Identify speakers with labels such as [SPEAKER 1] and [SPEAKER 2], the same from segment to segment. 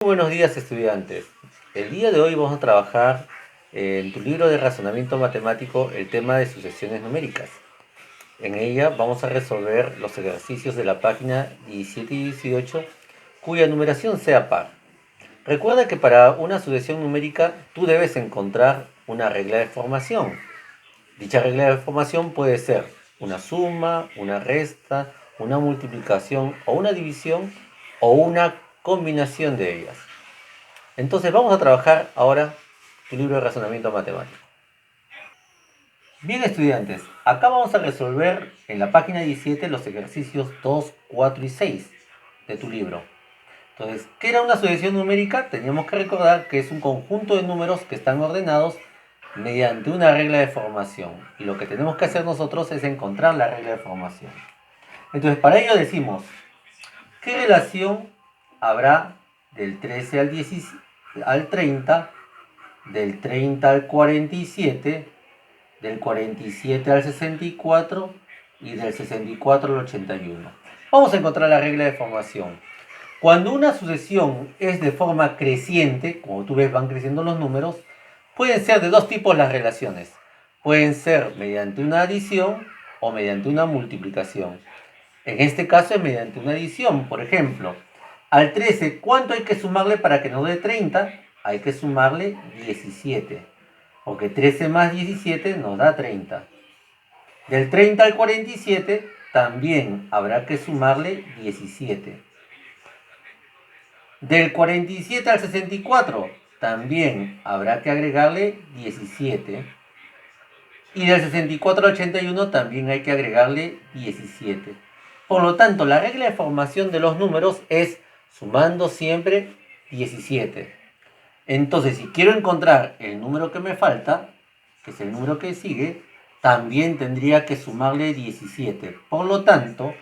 [SPEAKER 1] Muy buenos días, estudiantes. El día de hoy vamos a trabajar en tu libro de razonamiento matemático el tema de sucesiones numéricas. En ella vamos a resolver los ejercicios de la página 17 y 18 cuya numeración sea par. Recuerda que para una sucesión numérica tú debes encontrar una regla de formación. Dicha regla de formación puede ser una suma, una resta, una multiplicación o una división o una combinación de ellas. Entonces vamos a trabajar ahora tu libro de razonamiento matemático. Bien, estudiantes, acá vamos a resolver en la página 17 los ejercicios 2, 4 y 6 de tu libro. Entonces, ¿qué era una sucesión numérica? Teníamos que recordar que es un conjunto de números que están ordenados mediante una regla de formación. Y lo que tenemos que hacer nosotros es encontrar la regla de formación. Entonces, para ello decimos, ¿qué relación habrá del 13 al 30, del 30 al 47, del 47 al 64 y del 64 al 81? Vamos a encontrar la regla de formación. Cuando una sucesión es de forma creciente, como tú ves van creciendo los números, pueden ser de dos tipos las relaciones. Pueden ser mediante una adición o mediante una multiplicación. En este caso es mediante una adición. Por ejemplo, al 13, ¿cuánto hay que sumarle para que nos dé 30? Hay que sumarle 17. Porque 13 más 17 nos da 30. Del 30 al 47 también habrá que sumarle 17. Del 47 al 64 también habrá que agregarle 17. Y del 64 al 81 también hay que agregarle 17. Por lo tanto, la regla de formación de los números es sumando siempre 17. Entonces, si quiero encontrar el número que me falta, que es el número que sigue, también tendría que sumarle 17. Por lo tanto,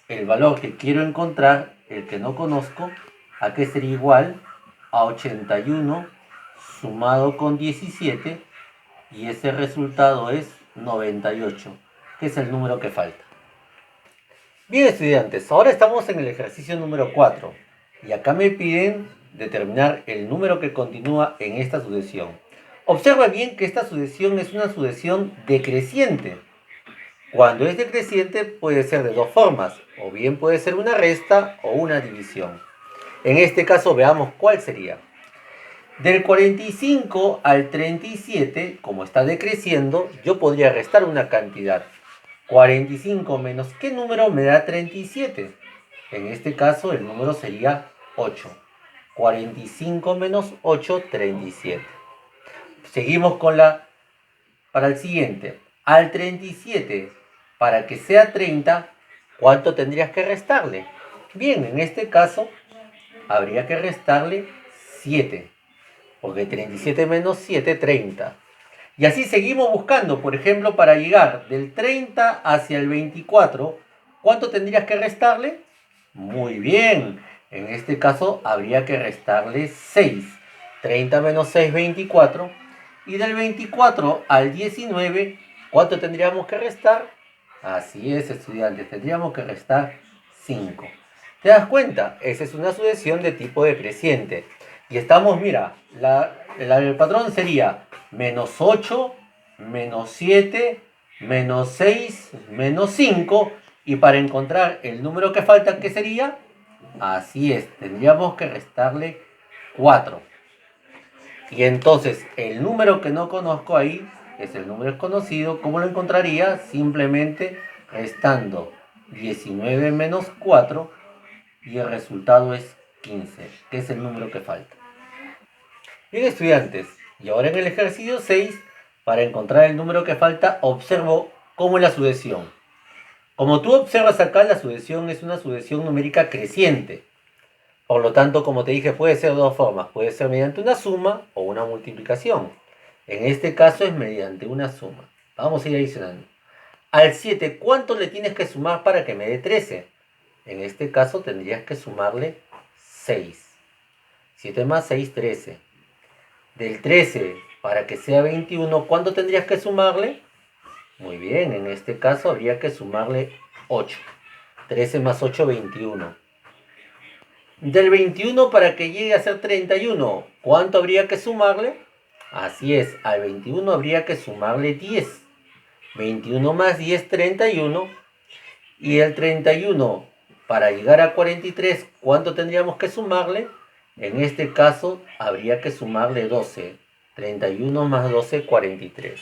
[SPEAKER 1] el valor que quiero encontrar, el que no conozco, ¿a qué sería igual? A 81 sumado con 17, y ese resultado es 98, que es el número que falta. Bien, estudiantes, ahora estamos en el ejercicio número 4 y acá me piden determinar el número que continúa en esta sucesión. Observa bien que esta sucesión es una sucesión decreciente. Cuando es decreciente puede ser de dos formas, o bien puede ser una resta o una división. En este caso veamos cuál sería. Del 45 al 37, como está decreciendo, yo podría restar una cantidad. 45 menos ¿qué número me da 37? En este caso el número sería 8. 45 menos 8, 37. Seguimos para el siguiente. Al 37, para que sea 30, ¿cuánto tendrías que restarle? Bien, en este caso habría que restarle 7. Porque 37 menos 7, 30. Y así seguimos buscando, por ejemplo, para llegar del 30 hacia el 24, ¿cuánto tendrías que restarle? Muy bien, en este caso habría que restarle 6. 30 menos 6, 24. Y del 24 al 19, ¿cuánto tendríamos que restar? Así es, estudiantes, tendríamos que restar 5. ¿Te das cuenta? Esa es una sucesión de tipo decreciente. Y estamos, mira, el patrón sería menos 8, menos 7, menos 6, menos 5. Y para encontrar el número que falta, ¿qué sería? Así es, tendríamos que restarle 4. Y entonces el número que no conozco ahí es el número desconocido. ¿Cómo lo encontraría? Simplemente restando 19 menos 4 y el resultado es 15, que es el número que falta. Bien, estudiantes, y ahora en el ejercicio 6, para encontrar el número que falta, observo cómo es la sucesión. Como tú observas acá, la sucesión es una sucesión numérica creciente. Por lo tanto, como te dije, puede ser de dos formas. Puede ser mediante una suma o una multiplicación. En este caso es mediante una suma. Vamos a ir adicionando. Al 7, ¿cuánto le tienes que sumar para que me dé 13? En este caso tendrías que sumarle 6. 7 más 6, 13. Del 13 para que sea 21, ¿cuánto tendrías que sumarle? Muy bien, en este caso habría que sumarle 8. 13 más 8, 21. Del 21 para que llegue a ser 31, ¿cuánto habría que sumarle? Así es, al 21 habría que sumarle 10. 21 más 10, 31. Y el 31, para llegar a 43, ¿cuánto tendríamos que sumarle? En este caso, habría que sumarle 12. 31 más 12, 43.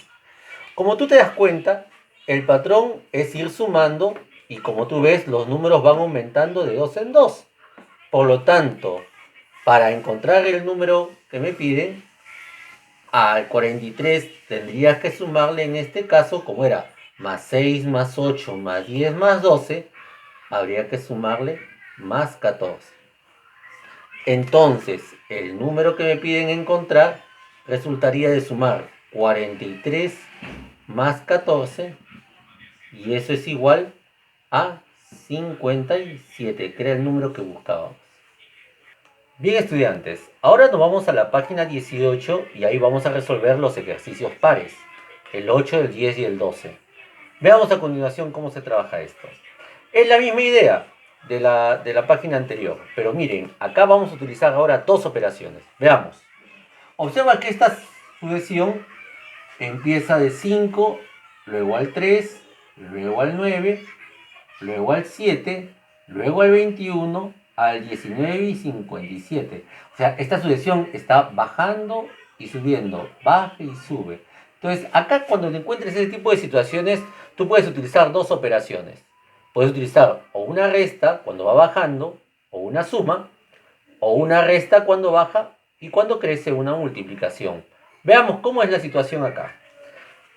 [SPEAKER 1] Como tú te das cuenta, el patrón es ir sumando y como tú ves, los números van aumentando de 2 en 2. Por lo tanto, para encontrar el número que me piden, al 43 tendrías que sumarle en este caso, como era más 6 más 8 más 10 más 12, habría que sumarle más 14. Entonces, el número que me piden encontrar resultaría de sumar 43 más 14 y eso es igual a 57, que era el número que buscábamos. Bien, estudiantes, ahora nos vamos a la página 18 y ahí vamos a resolver los ejercicios pares, el 8, el 10 y el 12. Veamos a continuación cómo se trabaja esto. Es la misma idea de la página anterior, pero miren, acá vamos a utilizar ahora dos operaciones. Veamos. Observa que esta sucesión empieza de 5, luego al 3, luego al 9, luego al 7, luego al 21, al 19 y 57. O sea, esta sucesión está bajando y subiendo, baja y sube. Entonces, acá cuando te encuentres ese tipo de situaciones, tú puedes utilizar dos operaciones. Puedes utilizar o una resta cuando va bajando, o una suma, o una resta cuando baja y cuando crece una multiplicación. Veamos cómo es la situación acá.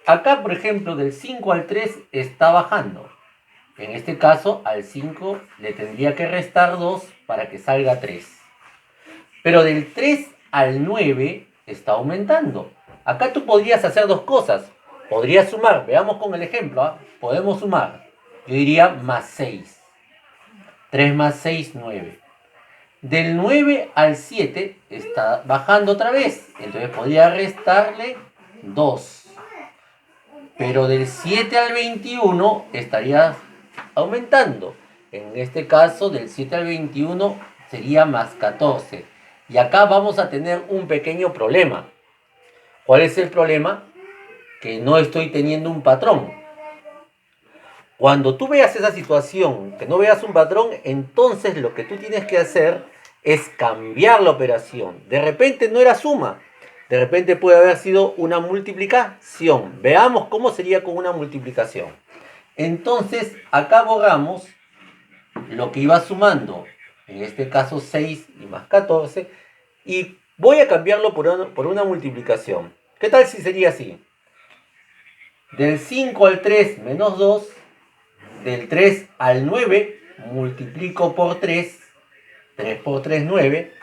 [SPEAKER 1] Acá, por ejemplo, del 5 al 3 está bajando. En este caso, al 5 le tendría que restar 2 para que salga 3. Pero del 3 al 9 está aumentando. Acá tú podrías hacer dos cosas. Podrías sumar, veamos con el ejemplo, ¿eh? Podemos sumar. Yo diría más 6. 3 más 6, 9. Del 9 al 7 está bajando otra vez. Entonces podría restarle 2. Pero del 7 al 21 estaría aumentando. En este caso, del 7 al 21 sería más 14. Y acá vamos a tener un pequeño problema. ¿Cuál es el problema? Que no estoy teniendo un patrón. Cuando tú veas esa situación, que no veas un patrón, entonces lo que tú tienes que hacer es cambiar la operación. De repente no era suma, de repente puede haber sido una multiplicación. Veamos cómo sería con una multiplicación. Entonces, acá borramos lo que iba sumando, en este caso 6 y más 14, y voy a cambiarlo por una multiplicación. ¿Qué tal si sería así? Del 5 al 3 menos 2, del 3 al 9 multiplico por 3, 3 por 3, 9,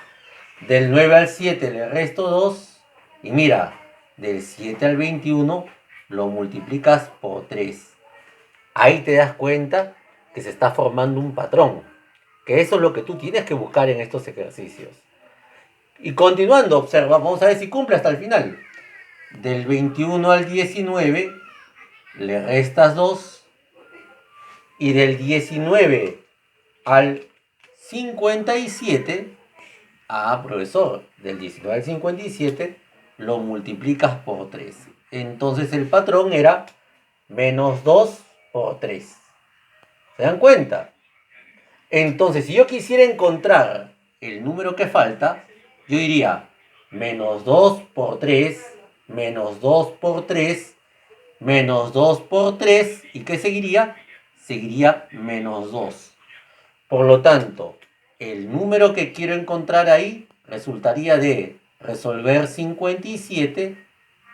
[SPEAKER 1] del 9 al 7 le resto 2, y mira, del 7 al 21 lo multiplicas por 3. Ahí te das cuenta que se está formando un patrón, que eso es lo que tú tienes que buscar en estos ejercicios. Y continuando, observa, vamos a ver si cumple hasta el final. Del 21 al 19 le restas 2 y del 19 al 57, profesor, del 19 al 57 lo multiplicas por 3. Entonces el patrón era menos 2 por 3. ¿Se dan cuenta? Entonces, si yo quisiera encontrar el número que falta, yo diría menos 2 por 3, menos 2 por 3, menos 2 por 3, ¿y qué seguiría? Seguiría menos 2. Por lo tanto, el número que quiero encontrar ahí resultaría de resolver 57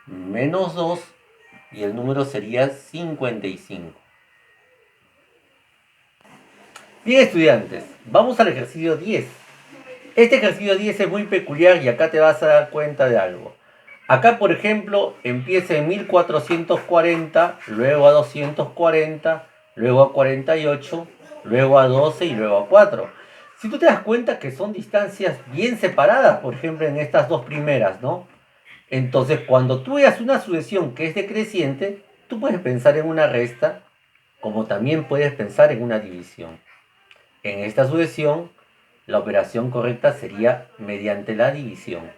[SPEAKER 1] menos 2 y el número sería 55. Bien, estudiantes, vamos al ejercicio 10. Este ejercicio 10 es muy peculiar y acá te vas a dar cuenta de algo. Acá, por ejemplo, empieza en 1440, luego a 240, luego a 48, luego a 12 y luego a 4. Si tú te das cuenta que son distancias bien separadas, por ejemplo, en estas dos primeras, ¿no? Entonces, cuando tú veas una sucesión que es decreciente, tú puedes pensar en una resta, como también puedes pensar en una división. En esta sucesión la operación correcta sería mediante la división.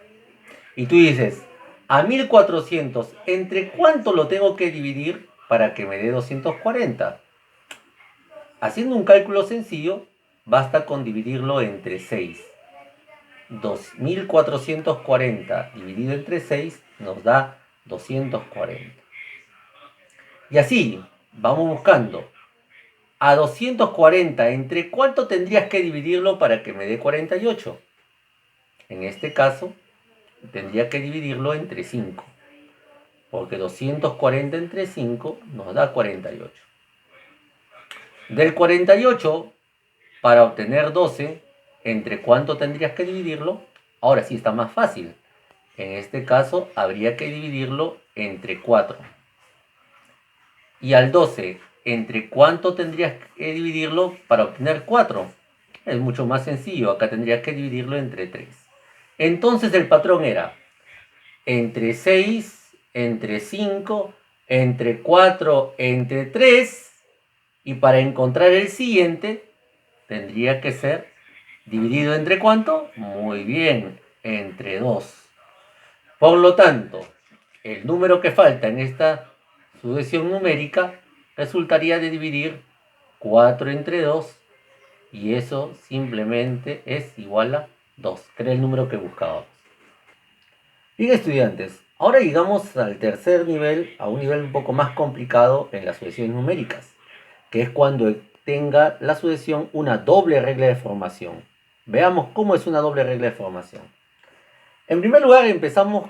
[SPEAKER 1] Y tú dices, a 1400, ¿entre cuánto lo tengo que dividir para que me dé 240? Haciendo un cálculo sencillo, basta con dividirlo entre 6. 2440 dividido entre 6 nos da 240. Y así, vamos buscando. A 240, ¿entre cuánto tendrías que dividirlo para que me dé 48? En este caso, tendría que dividirlo entre 5, porque 240 entre 5 nos da 48. Del 48, para obtener 12, ¿entre cuánto tendrías que dividirlo? Ahora sí está más fácil. En este caso, habría que dividirlo entre 4. Y al 12, ¿entre cuánto tendrías que dividirlo para obtener 4? Es mucho más sencillo, acá tendrías que dividirlo entre 3. Entonces el patrón era entre 6, entre 5, entre 4, entre 3. Y para encontrar el siguiente, tendría que ser dividido entre ¿cuánto? Muy bien, entre 2. Por lo tanto, el número que falta en esta sucesión numérica resultaría de dividir 4 entre 2 y eso simplemente es igual a 2, que era el número que buscábamos. Bien, estudiantes, ahora llegamos al tercer nivel, a un nivel un poco más complicado en las sucesiones numéricas, que es cuando tenga la sucesión una doble regla de formación. Veamos cómo es una doble regla de formación. En primer lugar, empezamos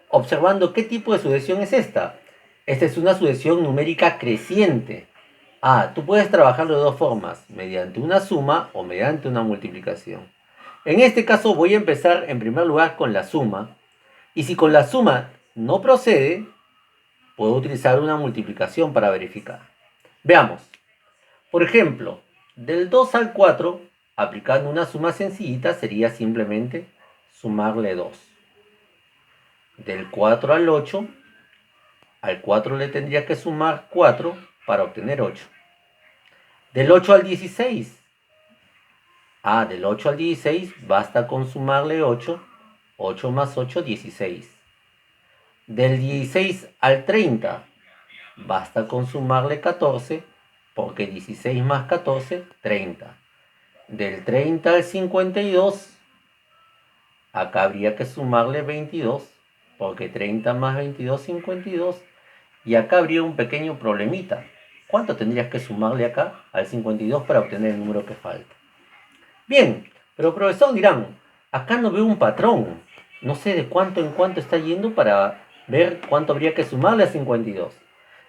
[SPEAKER 1] observando qué tipo de sucesión es esta. Esta es una sucesión numérica creciente. Tú puedes trabajarlo de dos formas, mediante una suma o mediante una multiplicación. En este caso voy a empezar en primer lugar con la suma, y si con la suma no procede, puedo utilizar una multiplicación para verificar. Veamos. Por ejemplo, del 2 al 4, aplicando una suma sencillita, sería simplemente sumarle 2. Del 4 al 8, al 4 le tendría que sumar 4 para obtener 8. Del 8 al 16. Del 8 al 16 basta con sumarle 8. 8 más 8, 16. Del 16 al 30 basta con sumarle 14, porque 16 más 14, 30. Del 30 al 52, acá habría que sumarle 22, porque 30 más 22, 52. Y acá habría un pequeño problemita. ¿Cuánto tendrías que sumarle acá al 52 para obtener el número que falta? Bien, pero profesor dirán, acá no veo un patrón. No sé de cuánto en cuánto está yendo para ver cuánto habría que sumarle a 52.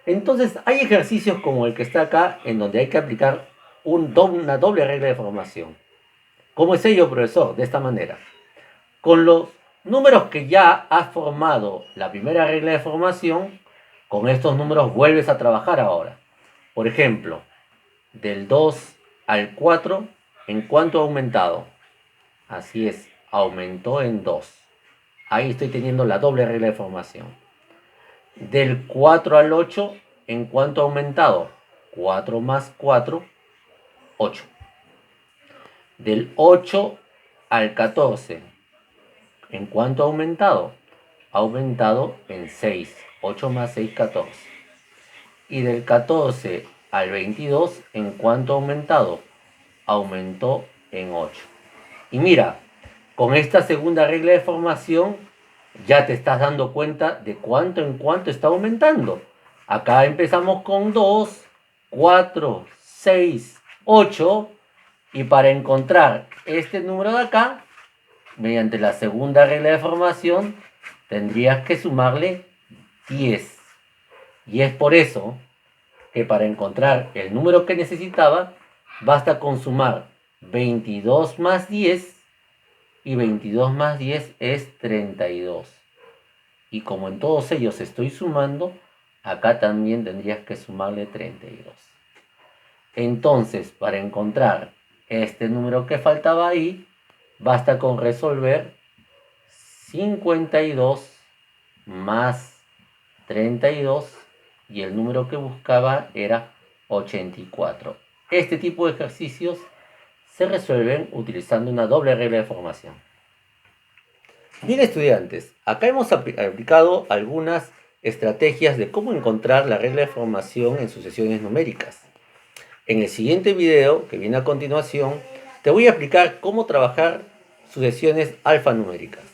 [SPEAKER 1] Entonces hay ejercicios como el que está acá en donde hay que aplicar una doble regla de formación. ¿Cómo es ello, profesor? De esta manera. Con los números que ya has formado la primera regla de formación, con estos números vuelves a trabajar ahora. Por ejemplo, del 2 al 4, ¿en cuánto ha aumentado? Así es, aumentó en 2. Ahí estoy teniendo la doble regla de formación. Del 4 al 8, ¿en cuánto ha aumentado? 4 más 4, 8. Del 8 al 14, ¿en cuánto ha aumentado? Ha aumentado en 6. 8 más 6, 14. Y del 14 al 22, ¿en cuánto ha aumentado? Aumentó en 8. Y mira, con esta segunda regla de formación ya te estás dando cuenta de cuánto en cuánto está aumentando. Acá empezamos con 2, 4, 6, 8. Y para encontrar este número de acá, mediante la segunda regla de formación, tendrías que sumarle 10. Y es por eso que para encontrar el número que necesitaba, basta con sumar 22 más 10, y 22 más 10 es 32. Y como en todos ellos estoy sumando, acá también tendrías que sumarle 32. Entonces, para encontrar este número que faltaba ahí, basta con resolver 52 más 32 y el número que buscaba era 84. Este tipo de ejercicios se resuelven utilizando una doble regla de formación. Bien, estudiantes, acá hemos aplicado algunas estrategias de cómo encontrar la regla de formación en sucesiones numéricas. En el siguiente video, que viene a continuación, te voy a explicar cómo trabajar sucesiones alfanuméricas.